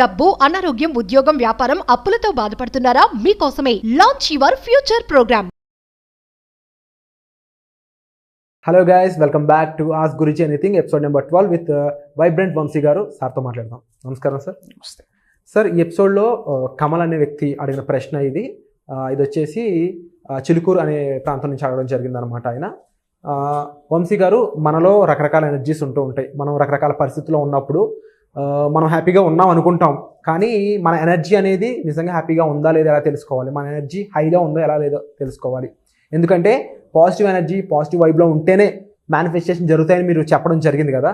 డబ్బు, అనారోగ్యం, ఉద్యోగం, వ్యాపారం, అప్పులతో బాధపడుతున్నారా? మీకోసమే launch your future program. Hello guys, welcome back to ask Guruji anything episode number 12 with vibrant Vamshi garu. సార్తో మాట్లాడదాం. నమస్కారం సార్. నమస్తే సార్, ఈ ఎపిసోడ్లో కమల్ అనే వ్యక్తి అడిగిన ప్రశ్న ఇది వచ్చేసి చిలుకూరు అనే ప్రాంతం నుంచి అడగడం జరిగిందనమాట. ఆయన వంశీ గారు, మనలో రకరకాల ఎనర్జీస్ ఉంటూ ఉంటాయి. మనం రకరకాల పరిస్థితుల్లో ఉన్నప్పుడు మనం హ్యాపీగా ఉన్నాం అనుకుంటాం, కానీ మన ఎనర్జీ అనేది నిజంగా హ్యాపీగా ఉందా లేదా ఎలా తెలుసుకోవాలి? మన ఎనర్జీ హైలో ఉందో ఎలా లేదో తెలుసుకోవాలి. ఎందుకంటే పాజిటివ్ ఎనర్జీ, పాజిటివ్ వైబ్లో ఉంటేనే మేనిఫెస్టేషన్ జరుగుతాయని మీరు చెప్పడం జరిగింది కదా.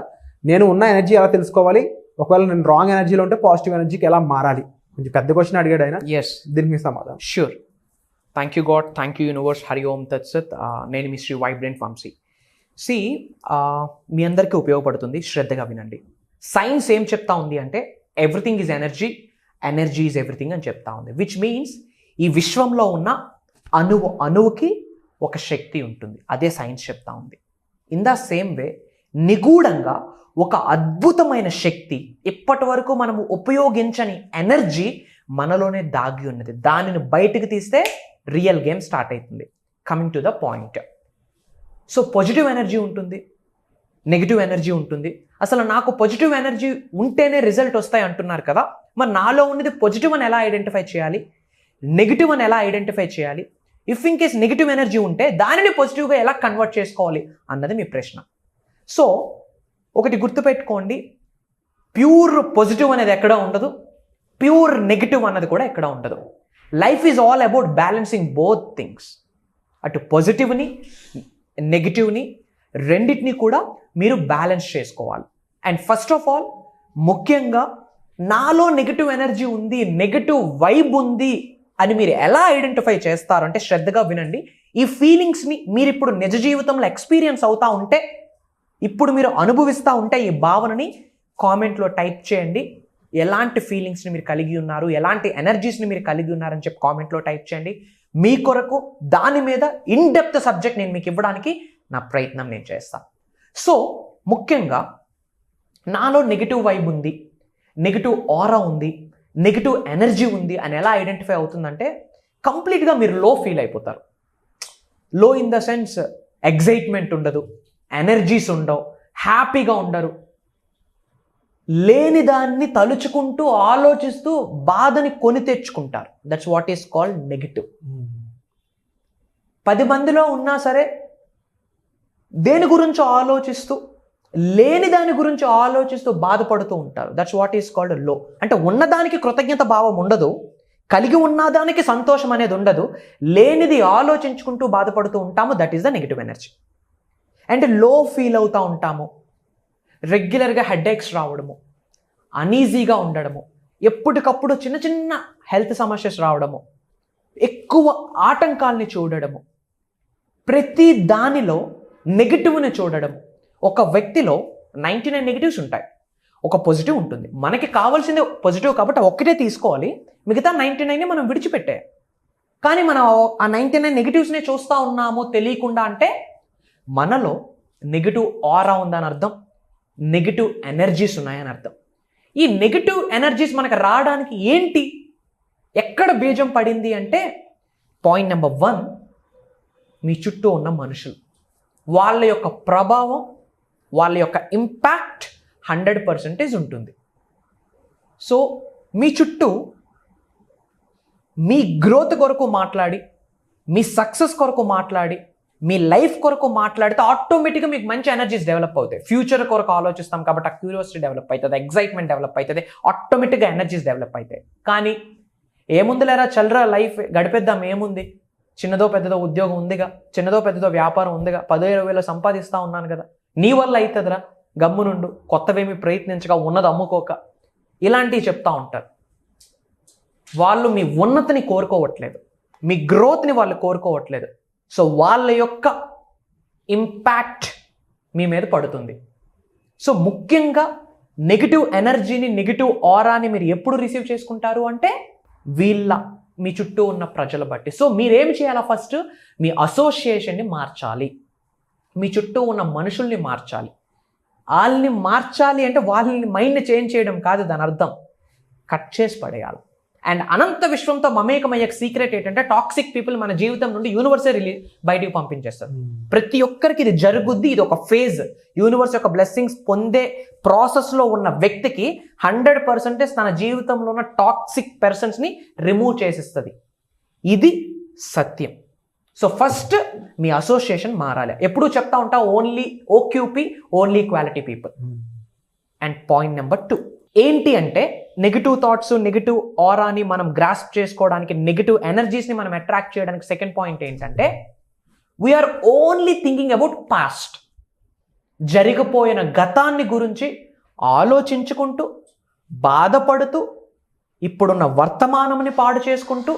నేను ఉన్న ఎనర్జీ ఎలా తెలుసుకోవాలి? ఒకవేళ నేను రాంగ్ ఎనర్జీలో ఉంటే పాజిటివ్ ఎనర్జీకి ఎలా మారాలి? కొంచెం పెద్ద క్వశ్చన్ అడిగాడు ఆయన. దీనికి మీ సమాధానం. Sure. Thank you God, thank you universe, హరి ఓం తత్సత్. నేను మీ శ్రీ వైబ్రెంట్ వంశీ. మీ అందరికీ ఉపయోగపడుతుంది, శ్రద్ధగా వినండి. సైన్స్ ఏం చెప్తా ఉంది అంటే everything is energy, energy is everything అని చెప్తా ఉంది. విచ్ మీన్స్ ఈ విశ్వంలో ఉన్న అణువుకి ఒక శక్తి ఉంటుంది. అదే సైన్స్ చెప్తా ఉంది. ఇన్ ద సేమ్ వే నిగూఢంగా ఒక అద్భుతమైన శక్తి, ఇప్పటి వరకు మనము ఉపయోగించని ఎనర్జీ మనలోనే దాగి ఉన్నది. దానిని బయటకు తీస్తే రియల్ గేమ్ స్టార్ట్ అవుతుంది. Coming to the point. So positive energy ఉంటుంది, నెగిటివ్ ఎనర్జీ ఉంటుంది. అసలు నాకు పాజిటివ్ ఎనర్జీ ఉంటేనే రిజల్ట్ వస్తాయి అంటున్నారు కదా. మరి నాలో ఉన్నది పాజిటివ్ అని ఎలా ఐడెంటిఫై చేయాలి, నెగిటివ్ అని ఎలా ఐడెంటిఫై చేయాలి? If in case negative energy ఉంటే దానిని పాజిటివ్గా ఎలా కన్వర్ట్ చేసుకోవాలి అన్నది మీ ప్రశ్న. సో ఒకటి గుర్తుపెట్టుకోండి, ప్యూర్ పాజిటివ్ అనేది ఎక్కడ ఉండదు, ప్యూర్ నెగిటివ్ అన్నది కూడా ఎక్కడ ఉండదు. Life is all about balancing both things. అటు పాజిటివ్ని, నెగిటివ్ని రెండింటిని కూడా మీరు బ్యాలెన్స్ చేసుకోవాలి. అండ్ ఫస్ట్ ఆఫ్ ఆల్, ముఖ్యంగా నాలో నెగిటివ్ ఎనర్జీ ఉంది, నెగిటివ్ వైబ్ ఉంది అని మీరు ఎలా ఐడెంటిఫై చేస్తారంటే శ్రద్ధగా వినండి. ఈ ఫీలింగ్స్ని మీరు ఇప్పుడు నిజ జీవితంలో ఎక్స్పీరియన్స్ అవుతూ ఉంటే, ఇప్పుడు మీరు అనుభవిస్తూ ఉంటే ఈ భావనని కామెంట్లో టైప్ చేయండి. ఎలాంటి ఫీలింగ్స్ని మీరు కలిగి ఉన్నారు, ఎలాంటి ఎనర్జీస్ని మీరు కలిగి ఉన్నారని చెప్పి కామెంట్లో టైప్ చేయండి. మీ కొరకు దాని మీద ఇన్ డెప్త్ సబ్జెక్ట్ నేను మీకు ఇవ్వడానికి నా ప్రయత్నం నేను చేస్తాను. సో ముఖ్యంగా నాలో నెగిటివ్ వైబ్ ఉంది, నెగిటివ్ ఆరా ఉంది, నెగిటివ్ ఎనర్జీ ఉంది అని ఎలా ఐడెంటిఫై అవుతుందంటే, కంప్లీట్గా మీరు లో ఫీల్ అయిపోతారు. లో ఇన్ ద సెన్స్ ఎగ్జైట్మెంట్ ఉండదు, ఎనర్జీస్ ఉండవు, హ్యాపీగా ఉండరు. లేని దాన్ని తలుచుకుంటూ ఆలోచిస్తూ బాధని కొని తెచ్చుకుంటారు. That's what is called negative. 10 మందిలో ఉన్నా సరే దేని గురించి ఆలోచిస్తూ, లేని దాని గురించి ఆలోచిస్తూ బాధపడుతూ ఉంటారు. దట్స్ వాట్ ఈస్ కాల్డ్ లో. అంటే ఉన్నదానికి కృతజ్ఞత భావం ఉండదు, కలిగి ఉన్నదానికి సంతోషం అనేది ఉండదు, లేనిది ఆలోచించుకుంటూ బాధపడుతూ ఉంటాము. That is the negative energy. And లో ఫీల్ అవుతూ ఉంటాము, రెగ్యులర్గా హెడేక్స్ రావడము, అనీజీగా ఉండడము, ఎప్పటికప్పుడు చిన్న చిన్న హెల్త్ సమస్యస్ రావడము, ఎక్కువ ఆటంకాల్ని చూడడము, ప్రతి దానిలో నెగిటివ్ని చూడడం. ఒక వ్యక్తిలో 99 నెగిటివ్స్ ఉంటాయి, ఒక పాజిటివ్ ఉంటుంది. మనకి కావాల్సింది పాజిటివ్ కాబట్టి ఒక్కటే తీసుకోవాలి, మిగతా 99ని మనం విడిచిపెట్టాలి. కానీ మనం ఆ 99 నెగిటివ్స్నే చూస్తూ ఉన్నాము తెలియకుండా. అంటే మనలో నెగిటివ్ ఆరా ఉందని అర్థం, నెగిటివ్ ఎనర్జీస్ ఉన్నాయని అర్థం. ఈ నెగిటివ్ ఎనర్జీస్ మనకు రావడానికి ఏంటి, ఎక్కడ బీజం పడింది అంటే, పాయింట్ నెంబర్ 1, మీ చుట్టూ ఉన్న మనుషులు, వాళ్ళ యొక్క ప్రభావం, వాళ్ళ యొక్క ఇంపాక్ట్ 100% ఉంటుంది. సో మీ చుట్టూ మీ గ్రోత్ కొరకు మాట్లాడి, మీ సక్సెస్ కొరకు మాట్లాడి, మీ లైఫ్ కొరకు మాట్లాడితే ఆటోమేటిక్గా మీకు మంచి ఎనర్జీస్ డెవలప్ అవుతాయి. ఫ్యూచర్ కొరకు ఆలోచిస్తాం కాబట్టి ఆ క్యూరియాసిటీ డెవలప్ అవుతుంది, ఎగ్జైట్మెంట్ డెవలప్ అవుతుంది, ఆటోమేటిక్గా ఎనర్జీస్ డెవలప్ అవుతాయి. కానీ ఏముందిలేరా, చల్లరా లైఫ్ గడిపేద్దాం, ఏముంది, చిన్నదో పెద్దదో ఉద్యోగం ఉందిగా, చిన్నదో పెద్దదో వ్యాపారం ఉందిగా, 10,000-20,000 సంపాదిస్తూ ఉన్నాను కదా, నీ వల్ల అవుతుందిరా, గమ్మునుండు, కొత్తవేమి ప్రయత్నించగా, ఉన్నది అమ్ముకోక, ఇలాంటివి చెప్తా ఉంటారు. వాళ్ళు మీ ఉన్నతిని కోరుకోవట్లేదు, మీ గ్రోత్ని వాళ్ళు కోరుకోవట్లేదు. సో వాళ్ళ యొక్క ఇంపాక్ట్ మీ మీద పడుతుంది. సో ముఖ్యంగా నెగిటివ్ ఎనర్జీని, నెగిటివ్ ఆరాని మీరు ఎప్పుడు రిసీవ్ చేసుకుంటారు అంటే, మీ చుట్టూ ఉన్న ప్రజల బట్టి. సో మీరేం చేయాలా? ఫస్ట్ మీ అసోసియేషన్ని మార్చాలి, మీ చుట్టూ ఉన్న మనుషుల్ని మార్చాలి. వాళ్ళని మార్చాలి అంటే వాళ్ళని మైండ్ చేంజ్ చేయడం కాదు దాని అర్థం. కట్ చేసి పడేయాలి. అండ్ అనంత విశ్వంతో మమేకమయ్యే సీక్రెట్ ఏంటంటే టాక్సిక్ పీపుల్ మన జీవితం నుండి యూనివర్సే బయటికి పంపించేస్తారు. ప్రతి ఒక్కరికి ఇది జరుగుద్ది, ఇది ఒక ఫేజ్. యూనివర్స్ యొక్క బ్లెస్సింగ్స్ పొందే ప్రాసెస్లో ఉన్న వ్యక్తికి 100% తన జీవితంలో ఉన్న టాక్సిక్ పర్సన్స్ని రిమూవ్ చేసిస్తుంది. ఇది సత్యం. సో ఫస్ట్ మీ అసోసియేషన్ మారాలి. ఎప్పుడూ చెప్తా ఉంటా only OQP, only quality people. And point number 2 ఏంటి అంటే నెగిటివ్ థాట్స్, నెగిటివ్ ఆరాని మనం గ్రాస్ప్ చేసుకోవడానికి, నెగిటివ్ ఎనర్జీస్ని మనం అట్రాక్ట్ చేయడానికి సెకండ్ పాయింట్ ఏంటంటే we are only thinking about past. జరిగిపోయిన గతాన్ని గురించి ఆలోచించుకుంటూ, బాధపడుతూ, ఇప్పుడున్న వర్తమానంని పాడు చేసుకుంటూ,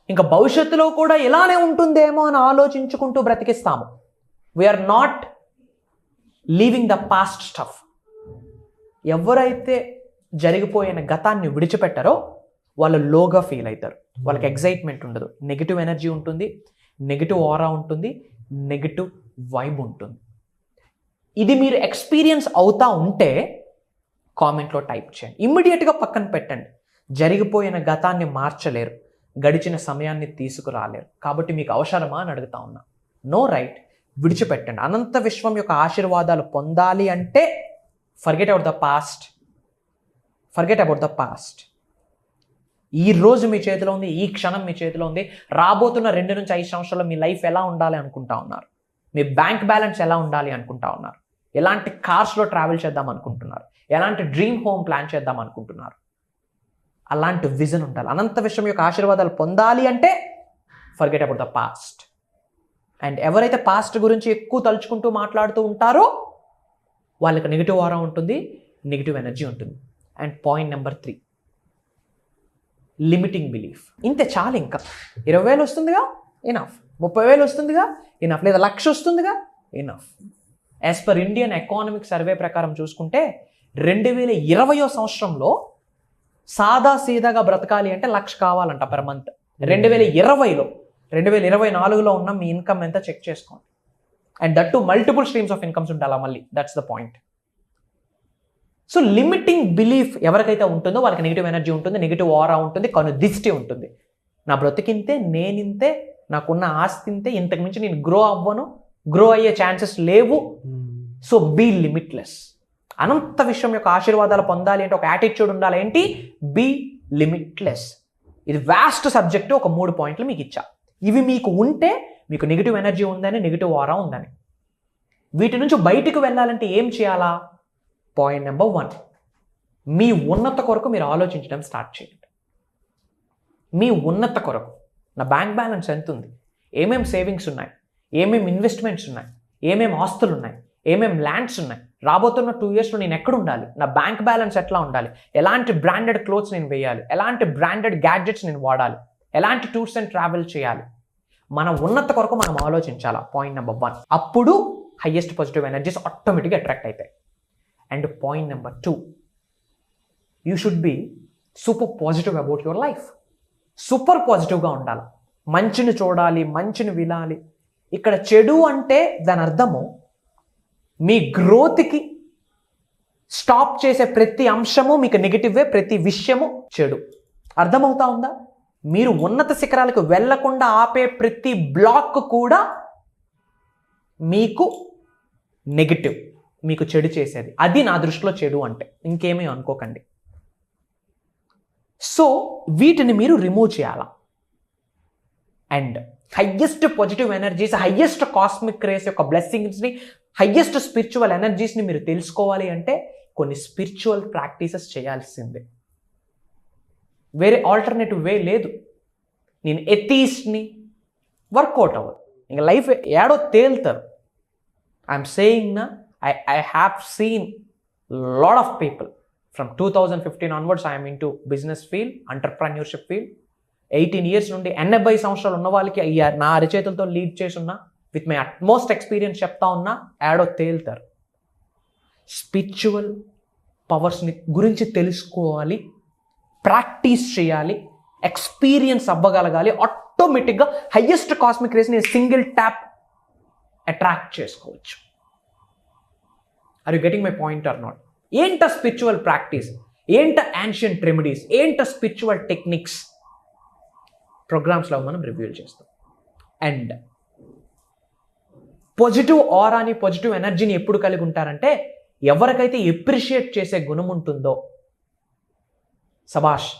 ఇంకా భవిష్యత్తులో కూడా ఇలానే ఉంటుందేమో అని ఆలోచించుకుంటూ బ్రతికిస్తాము. We're not leaving the past stuff. ఎవరైతే జరిగిపోయిన గతాన్ని విడిచిపెట్టారో వాళ్ళు లోగా ఫీల్ అవుతారు. వాళ్ళకి ఎగ్జైట్మెంట్ ఉండదు, నెగిటివ్ ఎనర్జీ ఉంటుంది, నెగిటివ్ ఆరా ఉంటుంది, నెగిటివ్ వైబ్ ఉంటుంది. ఇది మీరు ఎక్స్పీరియన్స్ అవుతా ఉంటే కామెంట్లో టైప్ చేయండి. ఇమ్మీడియట్గా పక్కన పెట్టండి. జరిగిపోయిన గతాన్ని మార్చలేరు, గడిచిన సమయాన్ని తీసుకురాలేరు. కాబట్టి మీకు అవసరమా అని అడుగుతా ఉన్నా. నో రైట్, విడిచిపెట్టండి. అనంత విశ్వం యొక్క ఆశీర్వాదాలు పొందాలి అంటే forget about the past. Forget about the past. ఈ రోజు మీ చేతిలో ఉంది, ఈ క్షణం మీ చేతిలో ఉంది. రాబోతున్న 2 నుంచి 5 సంవత్సరాల్లో మీ లైఫ్ ఎలా ఉండాలి అనుకుంటా ఉన్నారు? మీ బ్యాంక్ బ్యాలెన్స్ ఎలా ఉండాలి అనుకుంటా ఉన్నారు? ఎలాంటి కార్స్లో ట్రావెల్ చేద్దాం అనుకుంటున్నారు? ఎలాంటి డ్రీమ్ హోమ్ ప్లాన్ చేద్దాం అనుకుంటున్నారు? అలాంటి విజన్ ఉండాలి. అనంత విశ్వం యొక్క ఆశీర్వాదాలు పొందాలి అంటే forget about the past. And ఎవరైతే పాస్ట్ గురించి ఎక్కువ తలుచుకుంటూ మాట్లాడుతూ ఉంటారో వాళ్ళకి నెగిటివ్ ఆరా ఉంటుంది, నెగిటివ్ ఎనర్జీ ఉంటుంది. And point number 3 limiting belief. ఇంతే చాలు. ఇంకా 20,000 వస్తుందిగా ఇనఫ్, 30,000 వస్తుందిగా ఇనఫ్, లేదా 1,00,000 వస్తుందిగా enough. As per Indian economic survey ప్రకారం చూసుకుంటే 2020 సంవత్సరంలో సాదా సీదాగా బ్రతకాలి అంటే 1,00,000 కావాలంట పర్ మంత్. 2020లో 2024లో ఉన్న మీ ఇన్కమ్ ఎంత చెక్ చేసుకోండి. And that to multiple streams of incomes ఉండాలా మళ్ళీ. That's the point. So limiting belief ఎవరికైతే ఉంటుందో వాళ్ళకి నెగిటివ్ ఎనర్జీ ఉంటుంది, నెగిటివ్ ఆరా ఉంటుంది, దిష్టి ఉంటుంది. నా బ్రతికింతే, నేనింతే, నాకున్న ఆస్తి ఇంతే, ఇంతకు మించి నేను గ్రో అవ్వను, గ్రో అయ్యే ఛాన్సెస్ లేవు. So be limitless. అనంత విశ్వం యొక్క ఆశీర్వాదాలు పొందాలి అంటే ఒక యాటిట్యూడ్ ఉండాలి. ఏంటి? Be limitless. ఇది వాస్ట్ సబ్జెక్టు. ఒక 3 పాయింట్లు మీకు ఇచ్చా. ఇవి మీకు ఉంటే మీకు నెగిటివ్ ఎనర్జీ ఉందని, నెగిటివ్ ఆరా ఉందని. వీటి నుంచి బయటికి వెళ్ళాలంటే ఏం చేయాలా? పాయింట్ నెంబర్ 1, మీ ఉన్నత కొరకు మీరు ఆలోచించడం స్టార్ట్ చేయండి. మీ ఉన్నత కొరకు నా బ్యాంక్ బ్యాలెన్స్ ఎంత ఉంది, ఏమేం సేవింగ్స్ ఉన్నాయి, ఏమేం ఇన్వెస్ట్మెంట్స్ ఉన్నాయి, ఏమేం ఆస్తులు ఉన్నాయి, ఏమేం ల్యాండ్స్ ఉన్నాయి, రాబోతున్న 2 yearsలో నేను ఎక్కడ ఉండాలి, నా బ్యాంక్ బ్యాలెన్స్ ఎట్లా ఉండాలి, ఎలాంటి బ్రాండెడ్ క్లోత్స్ నేను వేయాలి, ఎలాంటి బ్రాండెడ్ గ్యాడ్జెట్స్ నేను వాడాలి, ఎలాంటి టూర్స్ అండ్ ట్రావెల్ చేయాలి. మన ఉన్నత కొరకు మనం ఆలోచించాలా. Point number 1. అప్పుడు హైయెస్ట్ పాజిటివ్ ఎనర్జీస్ ఆటోమేటిక్గా అట్రాక్ట్ అవుతాయి. And point number 2, you should be super positive about your life. Super పాజిటివ్గా ఉండాలి. మంచిని చూడాలి, మంచిని వినాలి. ఇక్కడ చెడు అంటే దాని అర్థము మీ గ్రోత్కి స్టాప్ చేసే ప్రతి అంశము మీకు నెగిటివే, ప్రతి విషయము చెడు. అర్థమవుతా ఉందా? మీరు ఉన్నత శిఖరాలకు వెళ్లకుండా ఆపే ప్రతి బ్లాక్ కూడా మీకు నెగిటివ్, మీకు చెడు చేసేది. అది నా దృష్టిలో చెడు అంటే. ఇంకేమీ అనుకోకండి. సో వీటిని మీరు రిమూవ్ చేయాలా. And highest positive energies, highest cosmic race యొక్క బ్లెస్సింగ్స్ని, హయ్యెస్ట్ స్పిరిచువల్ ఎనర్జీస్ని మీరు తెలుసుకోవాలి అంటే కొన్ని స్పిరిచువల్ ప్రాక్టీసెస్ చేయాల్సిందే. వేరే ఆల్టర్నేటివ్ వే లేదు. నేను ఎథీస్ట్ని, వర్కౌట్ అవ్వదు. ఇంకా లైఫ్ ఏడో తేలుతారు. ఐఎమ్ సేయింగ్ నా, I have seen lot of people from 2015 onwards. I am into business field, entrepreneurship field. 18 years నుండి 80 సంవత్సరాలు ఉన్న వాళ్ళకి నా అరిచేతులతో లీడ్ చేసి ఉన్నా, విత్ మై అట్మోస్ట్ ఎక్స్పీరియన్స్ చెప్తా ఉన్నా, యాడో తేలుతారు. స్పిరిచువల్ పవర్స్ని గురించి తెలుసుకోవాలి, ప్రాక్టీస్ చేయాలి, ఎక్స్పీరియన్స్ అవ్వగలగాలి. ఆటోమేటిక్గా హయ్యెస్ట్ కాస్మిక్ రేస్ని సింగిల్ ట్యాప్ అట్రాక్ట్ చేసుకోవచ్చు. Are you getting my point or not? ఏంట స్పిరిచువల్ ప్రాక్టీస్? ఏంట యాన్షియంట్ రెమెడీస్, ఏంట స్పిరిచువల్ టెక్నిక్స్ ప్రోగ్రామ్స్లో మనం రివ్యూ చేస్తాం. అండ్ పాజిటివ్ ఆరాని, పాజిటివ్ ఎనర్జీని ఎప్పుడు కలిగి ఉంటారంటే ఎవరికైతే ఎప్రిషియేట్ చేసే గుణం ఉంటుందో, సబాష్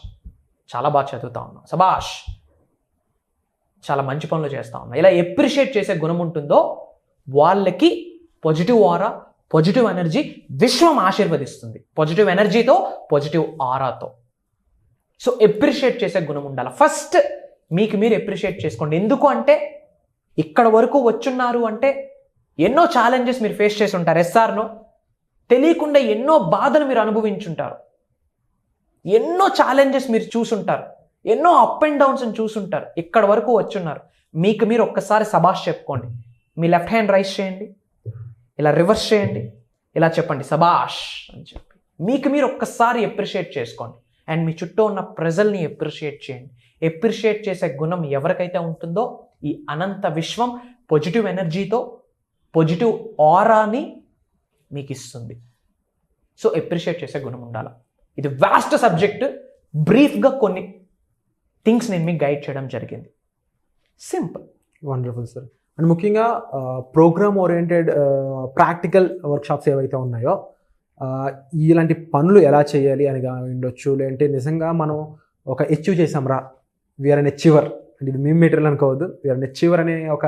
చాలా బాగా చదువుతా ఉన్నాం, సబాష్ చాలా మంచి పనులు చేస్తా ఉన్నాం, ఇలా ఎప్రిషియేట్ చేసే గుణం ఉంటుందో వాళ్ళకి పాజిటివ్ ఆరా, పాజిటివ్ ఎనర్జీ విశ్వం ఆశీర్వదిస్తుంది. పాజిటివ్ ఎనర్జీతో, పాజిటివ్ ఆరాతో. సో ఎప్రిషియేట్ చేసే గుణం ఉండాలి. ఫస్ట్ మీకు మీరు ఎప్రిషియేట్ చేసుకోండి. ఎందుకు అంటే ఇక్కడ వరకు వచ్చున్నారు అంటే ఎన్నో ఛాలెంజెస్ మీరు ఫేస్ చేసి ఉంటారు. ఎస్ఆర్నో తెలియకుండా ఎన్నో బాధలు మీరు అనుభవించుంటారు, ఎన్నో ఛాలెంజెస్ మీరు చూసుంటారు, ఎన్నో అప్ అండ్ డౌన్స్ని చూసుంటారు. ఇక్కడ వరకు వచ్చున్నారు. మీకు మీరు ఒక్కసారి సబాష్ చెప్పుకోండి. మీ లెఫ్ట్ హ్యాండ్ రైస్ చేయండి, ఇలా రివర్స్ చేయండి, ఇలా చెప్పండి సబాష్ అని చెప్పి మీకు మీరు ఒక్కసారి ఎప్రిషియేట్ చేసుకోండి. అండ్ మీ చుట్టూ ఉన్న ప్రజల్ని ఎప్రిషియేట్ చేయండి. ఎప్రిషియేట్ చేసే గుణం ఎవరికైతే ఉంటుందో ఈ అనంత విశ్వం పాజిటివ్ ఎనర్జీతో, పాజిటివ్ ఆరాని మీకు ఇస్తుంది. సో ఎప్రిషియేట్ చేసే గుణం ఉండాలి. ఇది వాస్ట్ సబ్జెక్ట్. బ్రీఫ్గా కొన్ని థింగ్స్ నేను మీకు గైడ్ చేయడం జరిగింది. సింపుల్. Wonderful sir. అండ్ ముఖ్యంగా ప్రోగ్రామ్ ఓరియంటెడ్ ప్రాక్టికల్ వర్క్షాప్స్ ఏవైతే ఉన్నాయో ఇలాంటి పనులు ఎలా చేయాలి అని ఉండొచ్చు. లేదంటే నిజంగా మనం ఒక అచీవ్ చేసాంరా, వీఆర్ అన్ అచీవర్ అంటే ఇది మేము మెటీరియల్ అనుకోవద్దు, వీఆర్ అన్ అచీవర్ అనే ఒక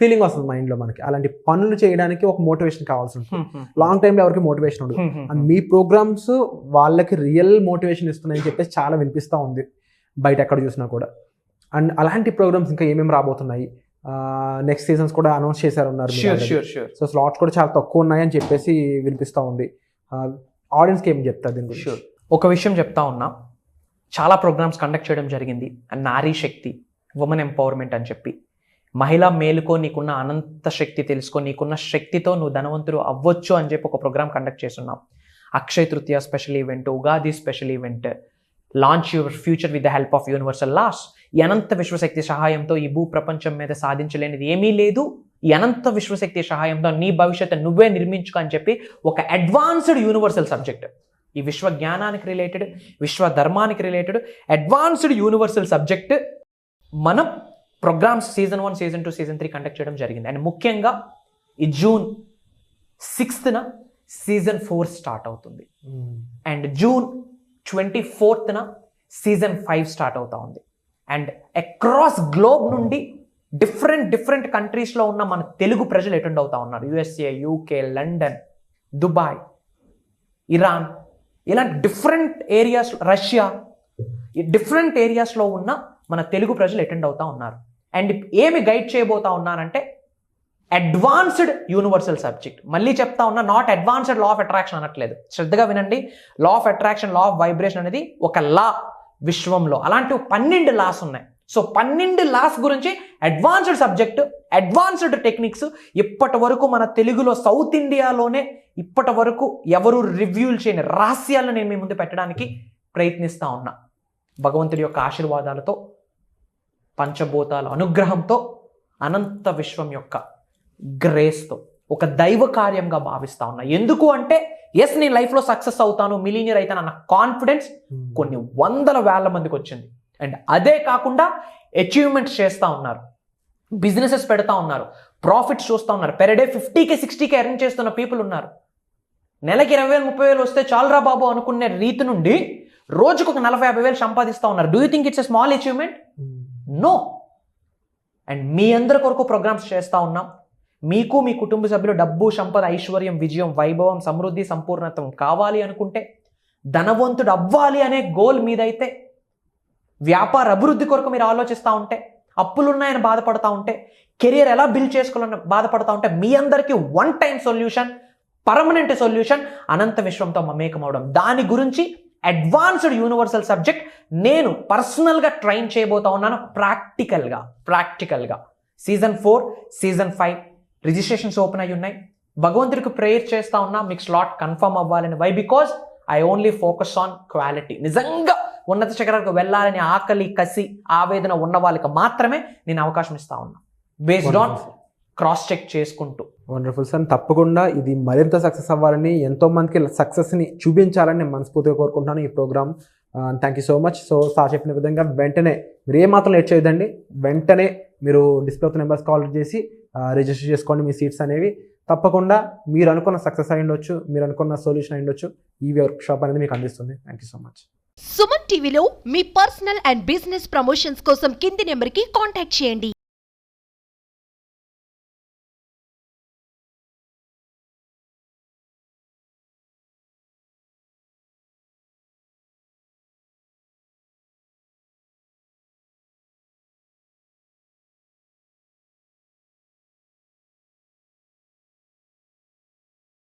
ఫీలింగ్ వస్తుంది మైండ్లో మనకి. అలాంటి పనులు చేయడానికి ఒక మోటివేషన్ కావాల్సి ఉంటుంది. లాంగ్ టైంలో ఎవరికి మోటివేషన్ ఉండదు. అండ్ మీ ప్రోగ్రామ్స్ వాళ్ళకి రియల్ మోటివేషన్ ఇస్తున్నాయని చెప్పేసి చాలా వినిపిస్తూ ఉంది బయట ఎక్కడ చూసినా కూడా. అండ్ అలాంటి ప్రోగ్రామ్స్ ఇంకా ఏమేమి రాబోతున్నాయి, నెక్స్ట్ సీజన్స్ కూడా అనౌన్స్ చేశారన్నారు. సో స్లాట్స్ కూడా చాలా తక్కువ ఉన్నాయని చెప్పేసి వినిపిస్తూ ఉంది. ఆడియన్స్కి ఏం చెప్తారు దీని గురించి? ఒక విషయం చెప్తా ఉన్నా, చాలా ప్రోగ్రామ్స్ కండక్ట్ చేయడం జరిగింది. And Nari Shakti, women empowerment అని చెప్పి, మహిళా మేలుకో, నీకున్న అనంత శక్తి తెలుసుకో, నీకున్న శక్తితో నువ్వు ధనవంతుడు అవ్వచ్చు అని చెప్పి ఒక ప్రోగ్రామ్ కండక్ట్ చేస్తున్నాం. Akshaya Tritiya special event, Ugadi special event, launch your future with the help of universal laws. ఈ అనంత విశ్వశక్తి సహాయంతో ఈ భూ ప్రపంచం మీద సాధించలేనిది ఏమీ లేదు. ఈ అనంత విశ్వశక్తి సహాయంతో నీ భవిష్యత్తు నువ్వే నిర్మించుకో అని చెప్పి ఒక అడ్వాన్స్డ్ యూనివర్సల్ సబ్జెక్ట్, ఈ విశ్వ జ్ఞానానికి రిలేటెడ్, విశ్వ ధర్మానికి రిలేటెడ్ అడ్వాన్స్డ్ యూనివర్సల్ సబ్జెక్ట్ మనం programs season 1, season 2, season 3 conduct చేయడం జరిగింది. అండ్ ముఖ్యంగా ఈ జూన్ 6న సీజన్ 4 స్టార్ట్ అవుతుంది. అండ్ జూన్ 24న సీజన్ 5 స్టార్ట్ అవుతా ఉంది. అండ్ అక్రాస్ గ్లోబ్ నుండి డిఫరెంట్ కంట్రీస్లో ఉన్న మన తెలుగు ప్రజలు అటెండ్ అవుతా ఉన్నారు. USA, UK, London, Dubai, Iran, ఇలాంటి డిఫరెంట్ ఏరియాస్, రష్యా, ఈ డిఫరెంట్ ఏరియాస్లో ఉన్న మన తెలుగు ప్రజలు అటెండ్ అవుతా ఉన్నారు. అండ్ ఏమి గైడ్ చేయబోతా ఉన్నానంటే అడ్వాన్స్డ్ యూనివర్సల్ సబ్జెక్ట్. మళ్ళీ చెప్తా ఉన్నా, not advanced law of attraction అనట్లేదు, శ్రద్ధగా వినండి. Law of attraction, law of vibration అనేది ఒక లా విశ్వంలో. అలాంటి 12 లాస్ ఉన్నాయి. సో 12 లాస్ గురించి అడ్వాన్స్డ్ సబ్జెక్టు, అడ్వాన్స్డ్ టెక్నిక్స్ ఇప్పటి వరకు మన తెలుగులో, సౌత్ ఇండియాలోనే ఇప్పటి వరకు ఎవరు రివ్యూలు చేయని రహస్యాలను నేను మీ ముందు పెట్టడానికి ప్రయత్నిస్తూ ఉన్నా. భగవంతుడి యొక్క ఆశీర్వాదాలతో, పంచభూతాల అనుగ్రహంతో, అనంత విశ్వం యొక్క గ్రేస్తో ఒక దైవ కార్యంగా భావిస్తా ఉన్నా. ఎందుకు అంటే ఎస్, నేను లైఫ్లో సక్సెస్ అవుతాను, మిలీనియర్ అవుతాను అన్న కాన్ఫిడెన్స్ కొన్ని 100,000 మందికి వచ్చింది. అండ్ అదే కాకుండా అచీవ్మెంట్స్ చేస్తూ ఉన్నారు, బిజినెసెస్ పెడతా ఉన్నారు, ప్రాఫిట్స్ చూస్తూ ఉన్నారు. Per day 50K 60K earn చేస్తున్న పీపుల్ ఉన్నారు. నెలకి 20,000 30,000 వస్తే చాలురా బాబు అనుకునే రీతి నుండి రోజుకు ఒక 40,000 సంపాదిస్తూ ఉన్నారు. Do you think it's a small achievement? No. And మీ అందరి కొరకు ప్రోగ్రామ్స్ చేస్తూ ఉన్నాం. మీకు, మీ కుటుంబ సభ్యులు డబ్బు, సంపద, ఐశ్వర్యం, విజయం, వైభవం, సమృద్ధి, సంపూర్ణత్వం కావాలి అనుకుంటే, ధనవంతుడు అవ్వాలి అనే గోల్ మీదైతే, వ్యాపార అభివృద్ధి కొరకు మీరు ఆలోచిస్తూ ఉంటే, అప్పులున్నాయని బాధపడతా ఉంటే, కెరియర్ ఎలా బిల్డ్ చేసుకోవాలని బాధపడతా ఉంటే, మీ అందరికీ one time solution, permanent solution అనంత విశ్వంతో మమేకం అవడం. దాని గురించి అడ్వాన్స్డ్ యూనివర్సల్ సబ్జెక్ట్ నేను పర్సనల్గా ట్రైన్ చేయబోతా ఉన్నాను. ప్రాక్టికల్గా సీజన్ 4, సీజన్ 5 రిజిస్ట్రేషన్స్ ఓపెన్ అయ్యి ఉన్నాయి. భగవంతుడికి ప్రేయర్ చేస్తా ఉన్నా మీకు స్లాట్ కన్ఫర్మ్ అవ్వాలని. Why? Because I only focus on quality. నిజంగా ఉన్నత శిఖరాలకు వెళ్ళాలని ఆకలి, కసి, ఆవేదన ఉన్న వాళ్ళకి మాత్రమే నేను అవకాశం ఇస్తా ఉన్నా, బేస్డ్ ఆన్ క్రాస్ చెక్ చేసుకుంటూ. వండర్ఫుల్ సార్, తప్పకుండా ఇది మరింత సక్సెస్ అవ్వాలని, ఎంతో మందికి సక్సెస్ని చూపించాలని నేను మనస్ఫూర్తిగా కోరుకుంటున్నాను ఈ program. Thank you so much. So sir చెప్పిన విధంగా వెంటనే మీరు ఏమాత్రం లేట్ చేయొద్దండి, వెంటనే మీరు డిస్ప్లే అవుతున్న నెంబర్స్ కాల్ చేసి రిజిస్టర్ చేసుకోండి మీ సీట్స్ అనేవి. తప్పకుండా మీరు అనుకున్న సక్సెస్ అయి ఉండొచ్చు, మీరు అనుకున్న సొల్యూషన్ అయి ఉండొచ్చు, ఈ వర్క్ షాప్ అనేది మీకు అందిస్తుంది. Thank you so much. Suman టీవీలో మీ పర్సనల్ అండ్ బిజినెస్ ప్రమోషన్స్ కోసం కింది నెంబర్కి కాంటాక్ట్ చేయండి.